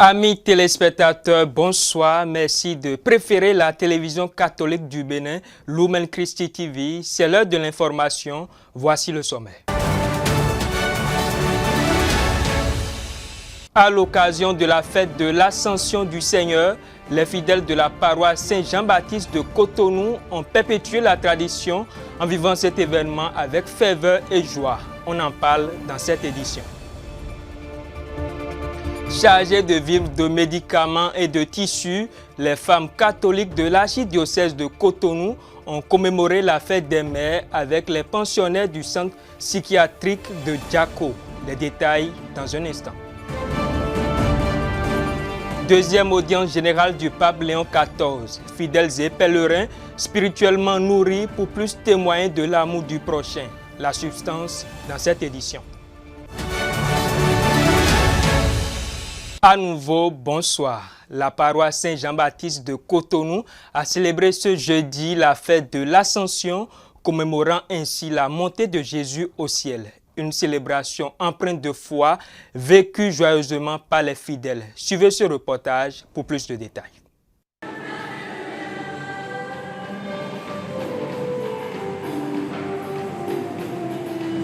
Amis téléspectateurs, bonsoir. Merci de préférer la télévision catholique du Bénin, Lumen Christi TV. C'est l'heure de l'information. Voici le sommaire. À l'occasion de la fête de l'Ascension du Seigneur, les fidèles de la paroisse Saint-Jean-Baptiste de Cotonou ont perpétué la tradition en vivant cet événement avec ferveur et joie. On en parle dans cette édition. Chargées de vivres, de médicaments et de tissus, les femmes catholiques de l'archidiocèse de Cotonou ont commémoré la fête des mères avec les pensionnaires du centre psychiatrique de Djako. Les détails dans un instant. Deuxième audience générale du pape Léon XIV. Fidèles et pèlerins spirituellement nourris pour plus témoigner de l'amour du prochain. La substance dans cette édition. À nouveau, bonsoir. La paroisse Saint-Jean-Baptiste de Cotonou a célébré ce jeudi la fête de l'Ascension, commémorant ainsi la montée de Jésus au ciel. Une célébration empreinte de foi, vécue joyeusement par les fidèles. Suivez ce reportage pour plus de détails.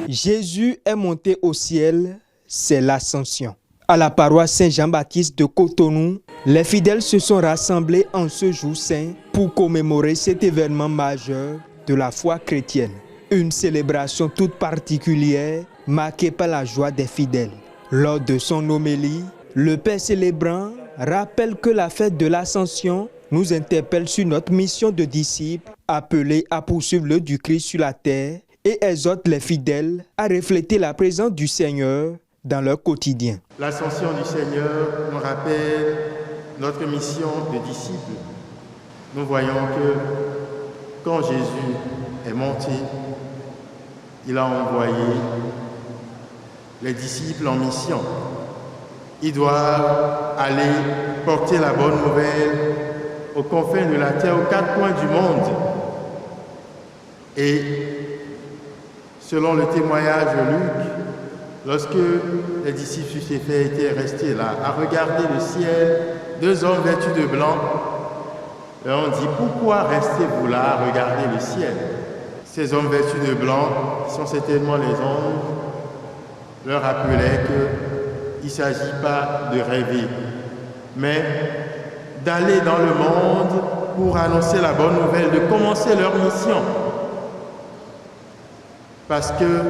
Jésus est monté au ciel, c'est l'Ascension. À la paroisse Saint-Jean-Baptiste de Cotonou, les fidèles se sont rassemblés en ce jour saint pour commémorer cet événement majeur de la foi chrétienne. Une célébration toute particulière marquée par la joie des fidèles. Lors de son homélie, le Père célébrant rappelle que la fête de l'Ascension nous interpelle sur notre mission de disciples appelés à poursuivre l'œuvre du Christ sur la terre et exhorte les fidèles à refléter la présence du Seigneur dans leur quotidien. L'Ascension du Seigneur nous rappelle notre mission de disciples. Nous voyons que quand Jésus est monté, il a envoyé les disciples en mission. Ils doivent aller porter la bonne nouvelle aux confins de la terre, aux quatre coins du monde. Et selon le témoignage de Luc, lorsque les disciples stupéfaits étaient restés là, à regarder le ciel, deux hommes vêtus de blanc, leur ont dit « Pourquoi restez-vous là à regarder le ciel ?» Ces hommes vêtus de blanc, qui sont certainement les anges, leur rappelaient qu'il ne s'agit pas de rêver, mais d'aller dans le monde pour annoncer la bonne nouvelle, de commencer leur mission. Parce que,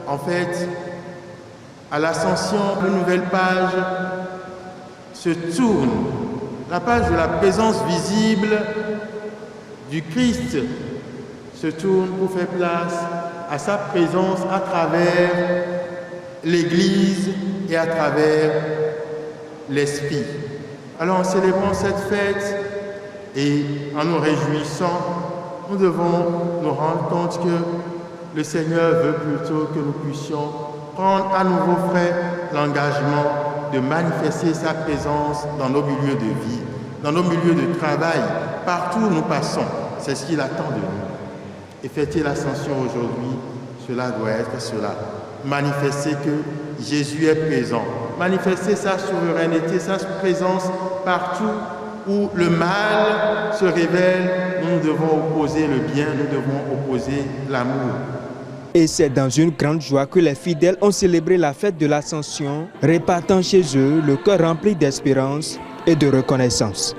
en fait, à l'Ascension, une nouvelle page se tourne, la page de la présence visible du Christ se tourne pour faire place à sa présence à travers l'Église et à travers l'Esprit. Alors en célébrant cette fête et en nous réjouissant, nous devons nous rendre compte que le Seigneur veut plutôt que nous puissions prendre à nouveau frais l'engagement de manifester sa présence dans nos milieux de vie, dans nos milieux de travail, partout où nous passons. C'est ce qu'il attend de nous. Et fêter l'Ascension aujourd'hui, cela doit être cela. Manifester que Jésus est présent. Manifester sa souveraineté, sa présence partout où le mal se révèle. Nous devons opposer le bien, nous devons opposer l'amour. Et c'est dans une grande joie que les fidèles ont célébré la fête de l'Ascension, repartant chez eux le cœur rempli d'espérance et de reconnaissance.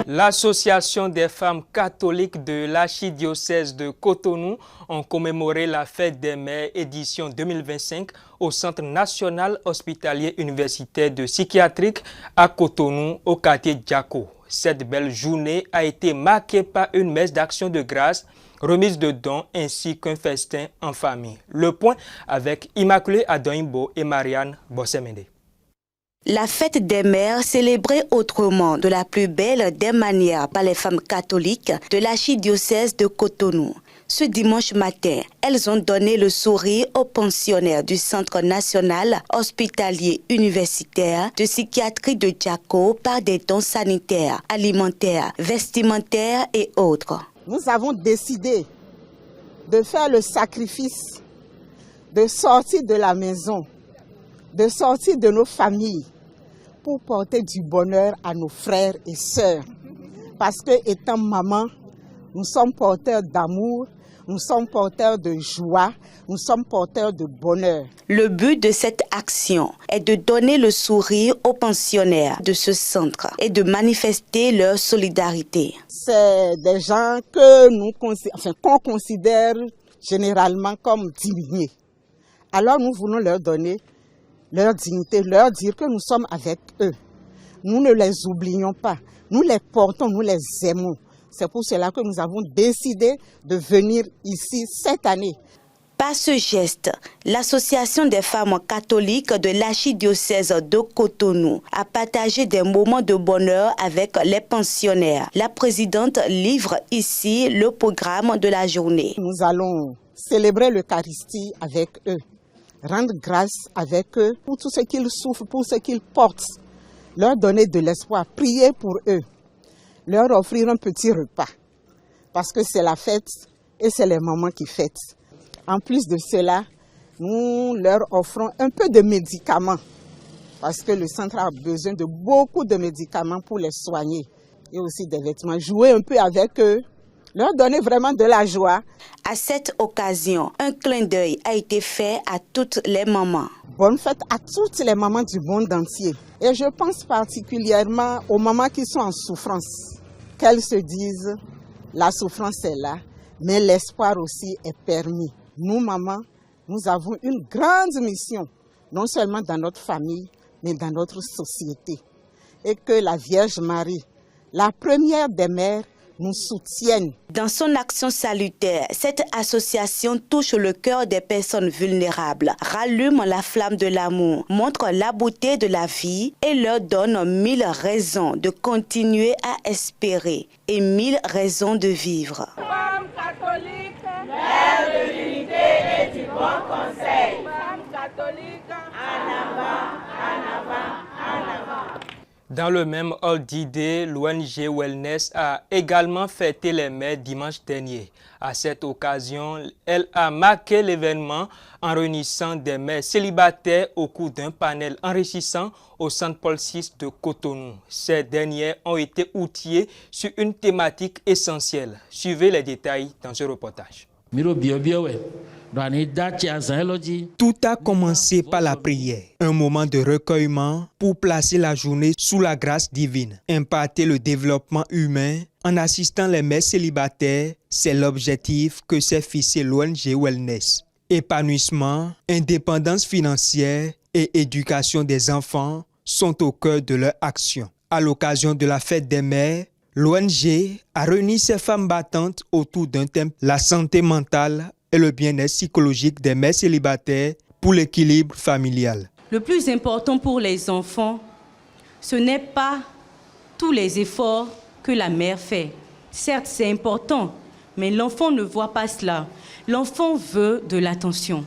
L'Association des femmes catholiques de l'archidiocèse de Cotonou ont commémoré la fête des mères édition 2025 au Centre national hospitalier universitaire de psychiatrique à Cotonou, au quartier Djako. Cette belle journée a été marquée par une messe d'action de grâce, remise de dons ainsi qu'un festin en famille. Le point avec Immaculée Adoimbo et Marianne Bossemende. La fête des mères célébrée autrement de la plus belle des manières par les femmes catholiques de l'archidiocèse de Cotonou. Ce dimanche matin, elles ont donné le sourire aux pensionnaires du Centre national hospitalier universitaire de psychiatrie de Djako par des dons sanitaires, alimentaires, vestimentaires et autres. Nous avons décidé de faire le sacrifice, de sortir de la maison, de sortir de nos familles, pour porter du bonheur à nos frères et sœurs. Parce que étant maman, nous sommes porteurs d'amour, nous sommes porteurs de joie, nous sommes porteurs de bonheur. Le but de cette action est de donner le sourire aux pensionnaires de ce centre et de manifester leur solidarité. C'est des gens que qu'on considère généralement comme diminués. Alors nous voulons leur donner leur dignité, leur dire que nous sommes avec eux. Nous ne les oublions pas, nous les portons, nous les aimons. C'est pour cela que nous avons décidé de venir ici cette année. Par ce geste, l'Association des femmes catholiques de l'archidiocèse de Cotonou a partagé des moments de bonheur avec les pensionnaires. La présidente livre ici le programme de la journée. Nous allons célébrer l'Eucharistie avec eux, rendre grâce avec eux pour tout ce qu'ils souffrent, pour ce qu'ils portent, leur donner de l'espoir, prier pour eux, leur offrir un petit repas, parce que c'est la fête et c'est les mamans qui fêtent. En plus de cela, nous leur offrons un peu de médicaments, parce que le centre a besoin de beaucoup de médicaments pour les soigner, et aussi des vêtements. Jouer un peu avec eux, leur donner vraiment de la joie. À cette occasion, un clin d'œil a été fait à toutes les mamans. Bonne fête à toutes les mamans du monde entier. Et je pense particulièrement aux mamans qui sont en souffrance. Qu'elles se disent, la souffrance est là, mais l'espoir aussi est permis. Nous, mamans, nous avons une grande mission, non seulement dans notre famille, mais dans notre société. Et que la Vierge Marie, la première des mères, nous soutienne. Dans son action salutaire, cette association touche le cœur des personnes vulnérables, rallume la flamme de l'amour, montre la beauté de la vie et leur donne 1000 raisons de continuer à espérer et 1000 raisons de vivre. Femme catholique, mère de l'unité et du bon conseil. Femme catholique, en avant, en avant, en avant. Dans le même ordre d'idée, l'ONG Wellness a également fêté les mères dimanche dernier. À cette occasion, elle a marqué l'événement en réunissant des mères célibataires au cours d'un panel enrichissant au Centre Paul VI de Cotonou. Ces dernières ont été outillées sur une thématique essentielle. Suivez les détails dans ce reportage. Tout a commencé par la prière, un moment de recueillement pour placer la journée sous la grâce divine. Imparter le développement humain en assistant les mères célibataires, c'est l'objectif que s'est fixé l'ONG Wellness. Épanouissement, indépendance financière et éducation des enfants sont au cœur de leur action. À l'occasion de la fête des mères, l'ONG a réuni ces femmes battantes autour d'un thème, la santé mentale et le bien-être psychologique des mères célibataires pour l'équilibre familial. Le plus important pour les enfants, ce n'est pas tous les efforts que la mère fait. Certes, c'est important, mais l'enfant ne voit pas cela. L'enfant veut de l'attention.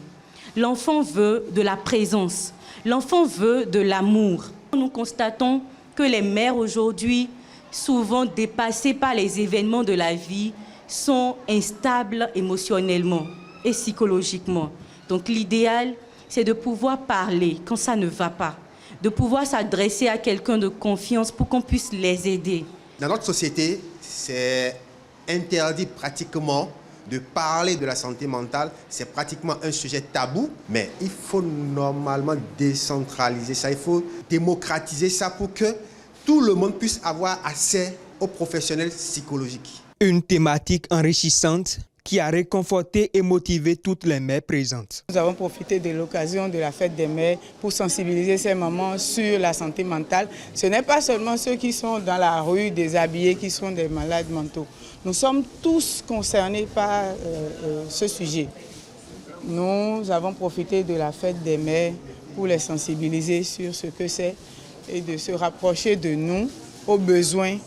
L'enfant veut de la présence. L'enfant veut de l'amour. Nous constatons que les mères aujourd'hui, souvent dépassées par les événements de la vie, sont instables émotionnellement et psychologiquement. Donc l'idéal, c'est de pouvoir parler quand ça ne va pas, de pouvoir s'adresser à quelqu'un de confiance pour qu'on puisse les aider. Dans notre société, c'est interdit pratiquement de parler de la santé mentale. C'est pratiquement un sujet tabou, mais il faut normalement décentraliser ça, il faut démocratiser ça pour que tout le monde puisse avoir accès aux professionnels psychologiques. Une thématique enrichissante qui a réconforté et motivé toutes les mères présentes. Nous avons profité de l'occasion de la fête des mères pour sensibiliser ces mamans sur la santé mentale. Ce n'est pas seulement ceux qui sont dans la rue déshabillés qui sont des malades mentaux. Nous sommes tous concernés par ce sujet. Nous avons profité de la fête des mères pour les sensibiliser sur ce que c'est et de se rapprocher de nous aux besoins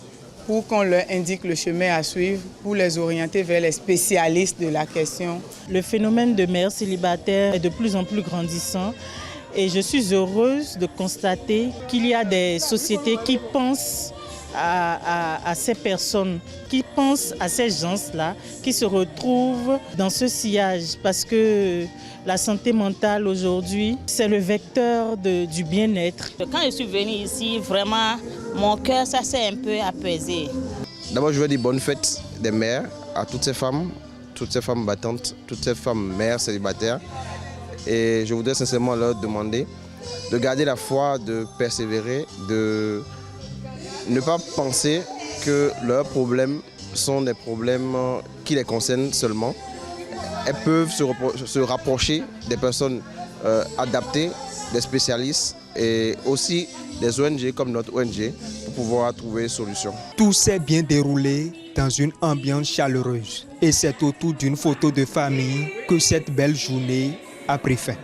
pour qu'on leur indique le chemin à suivre, pour les orienter vers les spécialistes de la question. Le phénomène de mères célibataires est de plus en plus grandissant et je suis heureuse de constater qu'il y a des sociétés qui pensent à ces personnes qui pensent à ces gens-là qui se retrouvent dans ce sillage parce que la santé mentale aujourd'hui, c'est le vecteur du bien-être. Quand je suis venue ici, vraiment, mon cœur, ça s'est un peu apaisé. D'abord, je veux dire bonne fête des mères à toutes ces femmes battantes, toutes ces femmes mères célibataires. Et je voudrais sincèrement leur demander de garder la foi, de persévérer, de ne pas penser que leurs problèmes sont des problèmes qui les concernent seulement. Elles peuvent se rapprocher des personnes adaptées, des spécialistes et aussi des ONG comme notre ONG pour pouvoir trouver une solution. Tout s'est bien déroulé dans une ambiance chaleureuse. Et c'est autour d'une photo de famille que cette belle journée a pris fin.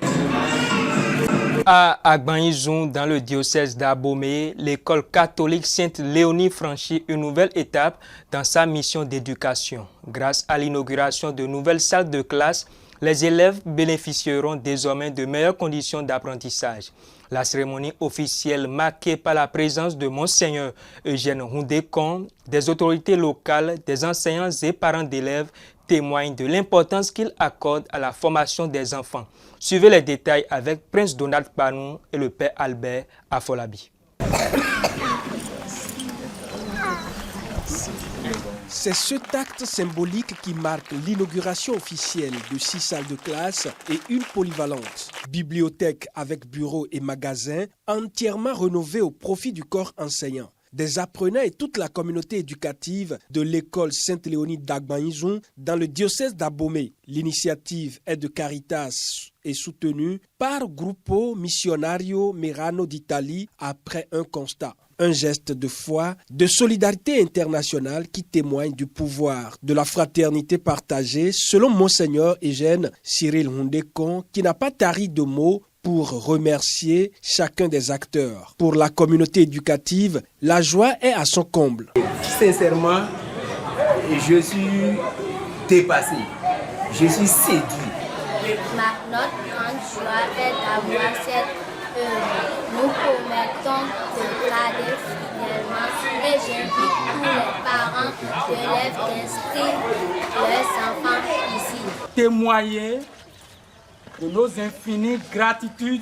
À Agban-Izoun, dans le diocèse d'Abomey, l'école catholique Sainte-Léonie franchit une nouvelle étape dans sa mission d'éducation. Grâce à l'inauguration de nouvelles salles de classe, les élèves bénéficieront désormais de meilleures conditions d'apprentissage. La cérémonie officielle marquée par la présence de Monseigneur Eugène Hundékon, des autorités locales, des enseignants et parents d'élèves témoigne de l'importance qu'il accorde à la formation des enfants. Suivez les détails avec Prince Donald Panou et le Père Albert Afolabi. C'est cet acte symbolique qui marque l'inauguration officielle de 6 salles de classe et une polyvalente. Bibliothèque avec bureau et magasin entièrement rénovée au profit du corps enseignant. Des apprenants et toute la communauté éducative de l'école Sainte-Léonie d'Agban-Izoun dans le diocèse d'Abomey. L'initiative est de Caritas et soutenue par Gruppo Missionario Merano d'Italie après un constat. Un geste de foi, de solidarité internationale qui témoigne du pouvoir de la fraternité partagée selon Monseigneur Eugène Cyril Hundékon qui n'a pas tari de mots pour remercier chacun des acteurs. Pour la communauté éducative, la joie est à son comble. Sincèrement, je suis dépassé, je suis séduit. Notre grande joie est d'avoir cette œuvre. Nous promettons de garder fidèlement et j'invite tous les parents d'élèves d'inscrire leurs enfants ici. Témoigner de nos infinies gratitudes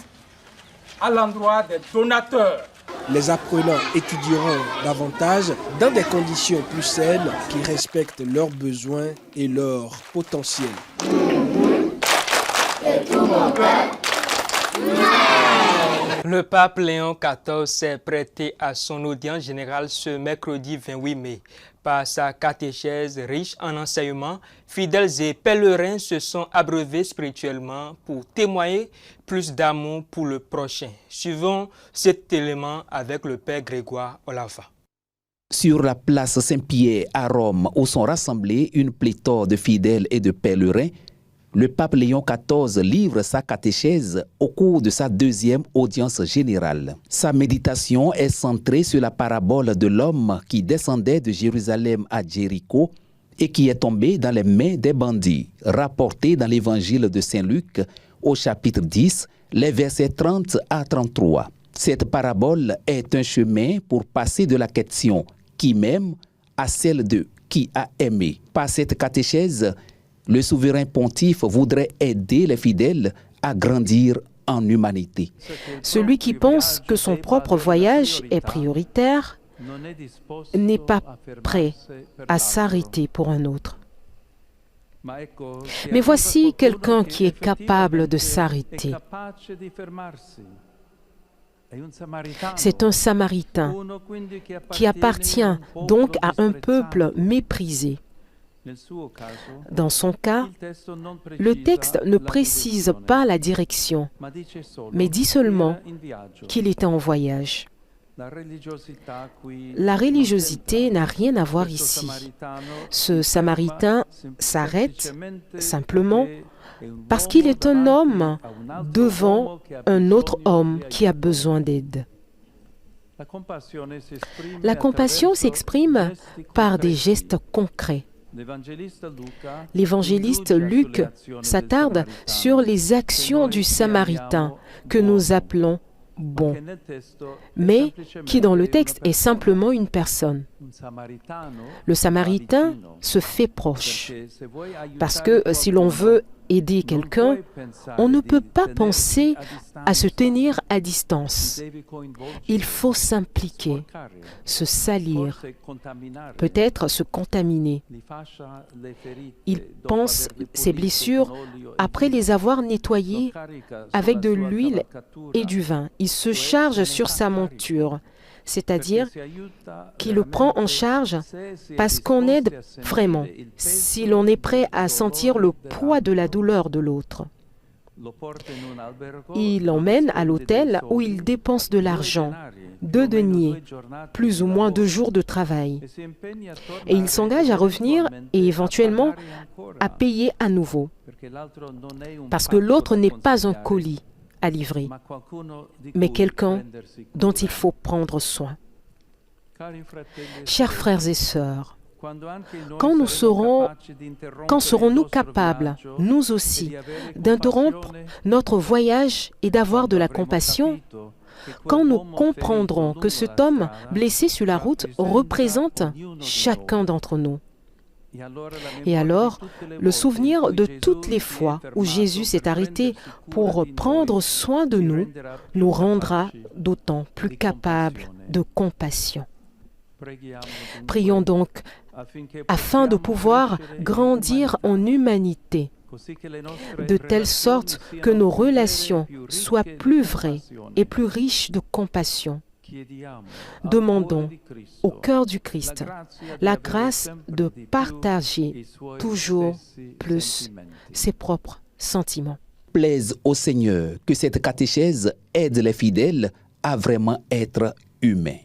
à l'endroit des donateurs. Les apprenants étudieront davantage dans des conditions plus saines qui respectent leurs besoins et leur potentiel. Le pape Léon XIV s'est prêté à son audience générale ce mercredi 28 mai. Par sa catéchèse riche en enseignements, fidèles et pèlerins se sont abreuvés spirituellement pour témoigner plus d'amour pour le prochain. Suivons cet élément avec le Père Grégoire Olava. Sur la place Saint-Pierre à Rome, où sont rassemblés une pléthore de fidèles et de pèlerins, le pape Léon XIV livre sa catéchèse au cours de sa deuxième audience générale. Sa méditation est centrée sur la parabole de l'homme qui descendait de Jérusalem à Jéricho et qui est tombé dans les mains des bandits, rapportée dans l'évangile de Saint-Luc au chapitre 10, les versets 30 à 33. Cette parabole est un chemin pour passer de la question « qui m'aime » à celle de « qui a aimé ». Par cette catéchèse, le souverain pontife voudrait aider les fidèles à grandir en humanité. Celui qui pense que son propre voyage est prioritaire n'est pas prêt à s'arrêter pour un autre. Mais voici quelqu'un qui est capable de s'arrêter. C'est un Samaritain qui appartient donc à un peuple méprisé. Dans son cas, le texte ne précise pas la direction, mais dit seulement qu'il était en voyage. La religiosité n'a rien à voir ici. Ce Samaritain s'arrête simplement parce qu'il est un homme devant un autre homme qui a besoin d'aide. La compassion s'exprime par des gestes concrets. L'évangéliste Luc s'attarde sur les actions du Samaritain que nous appelons bon, mais qui dans le texte est simplement une personne. Le Samaritain se fait proche, parce que si l'on veut aider quelqu'un, on ne peut pas penser à se tenir à distance. Il faut s'impliquer, se salir, peut-être se contaminer. Il pense ses blessures après les avoir nettoyées avec de l'huile et du vin. Il se charge sur sa monture, c'est-à-dire qu'il le prend en charge parce qu'on aide vraiment, si l'on est prêt à sentir le poids de la douleur de l'autre. Il l'emmène à l'hôtel où il dépense de l'argent, 2 deniers, plus ou moins 2 jours de travail. Et il s'engage à revenir et éventuellement à payer à nouveau, parce que l'autre n'est pas un colis à livrer, mais quelqu'un dont il faut prendre soin. Chers frères et sœurs, quand serons-nous capables, nous aussi, d'interrompre notre voyage et d'avoir de la compassion, quand nous comprendrons que cet homme blessé sur la route représente chacun d'entre nous? Et alors, le souvenir de toutes les fois où Jésus s'est arrêté pour prendre soin de nous, nous rendra d'autant plus capables de compassion. Prions donc afin de pouvoir grandir en humanité, de telle sorte que nos relations soient plus vraies et plus riches de compassion. Demandons au cœur du Christ la grâce de partager toujours plus ses propres sentiments. Plaise au Seigneur que cette catéchèse aide les fidèles à vraiment être humains.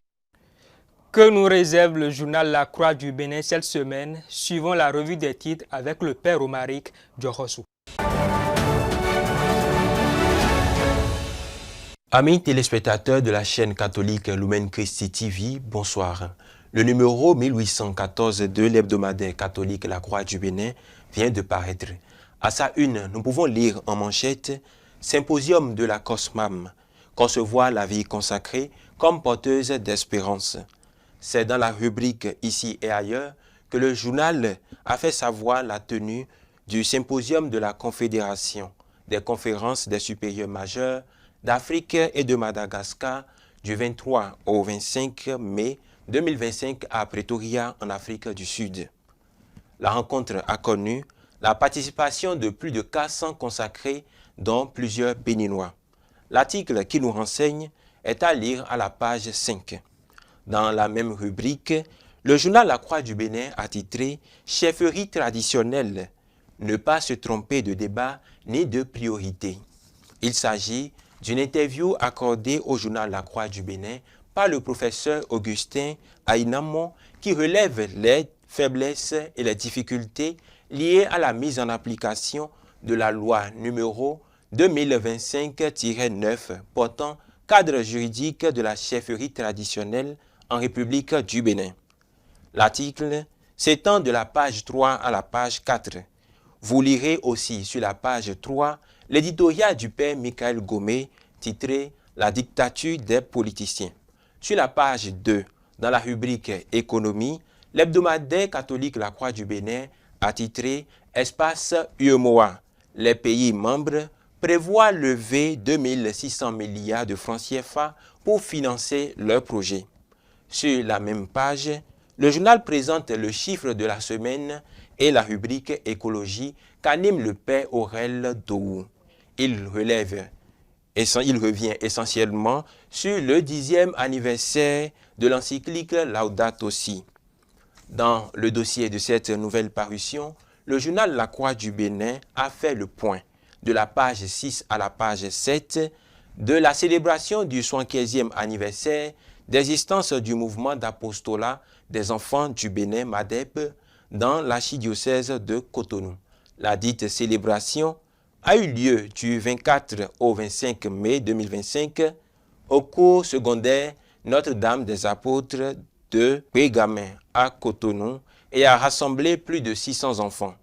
Que nous réserve le journal La Croix du Bénin cette semaine? Suivons la revue des titres avec le Père Romaric Diokhosou. Amis téléspectateurs de la chaîne catholique Lumen Christi TV, bonsoir. Le numéro 1814 de l'hebdomadaire catholique La Croix du Bénin vient de paraître. À sa une, nous pouvons lire en manchette « Symposium de la COSMAM, concevoir la vie consacrée comme porteuse d'espérance ». C'est dans la rubrique « Ici et ailleurs » que le journal a fait savoir la tenue du Symposium de la Confédération des conférences des supérieurs majeurs d'Afrique et de Madagascar du 23 au 25 mai 2025 à Pretoria en Afrique du Sud. La rencontre a connu la participation de plus de 400 consacrés dont plusieurs Béninois. L'article qui nous renseigne est à lire à la page 5. Dans la même rubrique, le journal La Croix du Bénin a titré « Chefferie traditionnelle, ne pas se tromper de débat ni de priorité ». Il s'agit d'une interview accordée au journal La Croix du Bénin par le professeur Augustin Aïnamon qui relève les faiblesses et les difficultés liées à la mise en application de la loi numéro 2025-9 portant cadre juridique de la chefferie traditionnelle en République du Bénin. L'article s'étend de la page 3 à la page 4. Vous lirez aussi sur la page 3 l'éditorial du père Michael Gomé titré « La dictature des politiciens ». Sur la page 2, dans la rubrique « Économie », l'hebdomadaire catholique La Croix du Bénin a titré « Espace UEMOA ». Les pays membres prévoient lever 2600 milliards de francs CFA pour financer leurs projets. Sur la même page, le journal présente le chiffre de la semaine et la rubrique « Écologie » qu'anime le père Aurel Doou. Il revient essentiellement sur le 10e anniversaire de l'encyclique Laudato Si. Dans le dossier de cette nouvelle parution, le journal La Croix du Bénin a fait le point, de la page 6 à la page 7, de la célébration du 75e anniversaire d'existence du mouvement d'apostolat des enfants du Bénin MADEP dans l'archidiocèse de Cotonou. La dite célébration a eu lieu du 24 au 25 mai 2025 au cours secondaire Notre-Dame des Apôtres de Pégamin à Cotonou et a rassemblé plus de 600 enfants.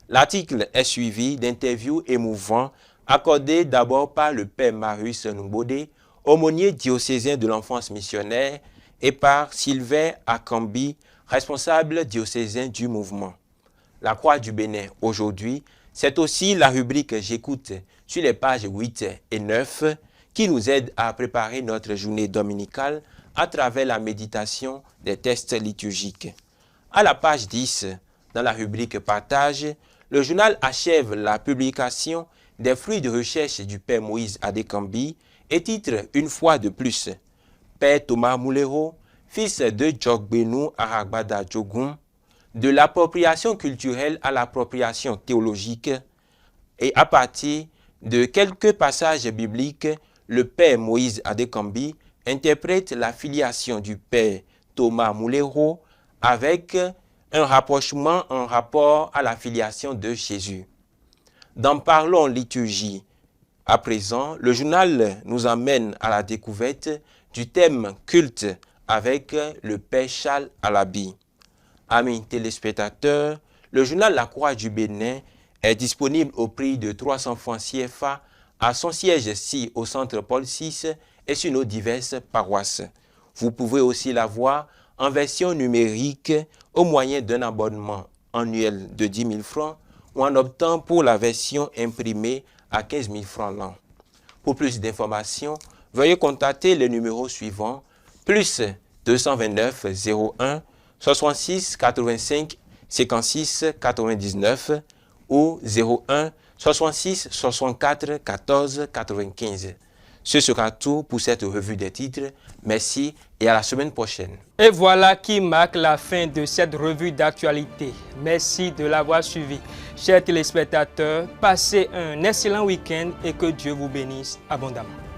L'article est suivi d'interviews émouvants accordées d'abord par le père Marius Numbodé aumônier diocésain de l'enfance missionnaire, et par Sylvain Akambi, responsable diocésain du mouvement. La Croix du Bénin, aujourd'hui, c'est aussi la rubrique « J'écoute » sur les pages 8 et 9 qui nous aide à préparer notre journée dominicale à travers la méditation des textes liturgiques. À la page 10, dans la rubrique « Partage », le journal achève la publication des fruits de recherche du Père Moïse Adekambi et titre une fois de plus Père Thomas Moulero, fils de Djokbenou Aragbada Djogoum, de l'appropriation culturelle à l'appropriation théologique, et à partir de quelques passages bibliques, le Père Moïse Adekambi interprète la filiation du Père Thomas Moulero avec un rapprochement en rapport à la filiation de Jésus. Dans Parlons liturgie, à présent, le journal nous emmène à la découverte du thème culte avec le Père Charles Alabi. Amis téléspectateurs, le journal La Croix du Bénin est disponible au prix de 300 francs CFA à son siège-ci au centre Paul VI et sur nos diverses paroisses. Vous pouvez aussi l'avoir en version numérique au moyen d'un abonnement annuel de 10 000 francs ou en optant pour la version imprimée à 15 000 francs l'an. Pour plus d'informations, veuillez contacter le numéro suivant, plus 229 01 66 85 56 99 ou 01 66 64 14 95. Ce sera tout pour cette revue des titres. Merci et à la semaine prochaine. Et voilà qui marque la fin de cette revue d'actualité. Merci de l'avoir suivi. Chers téléspectateurs, passez un excellent week-end et que Dieu vous bénisse abondamment.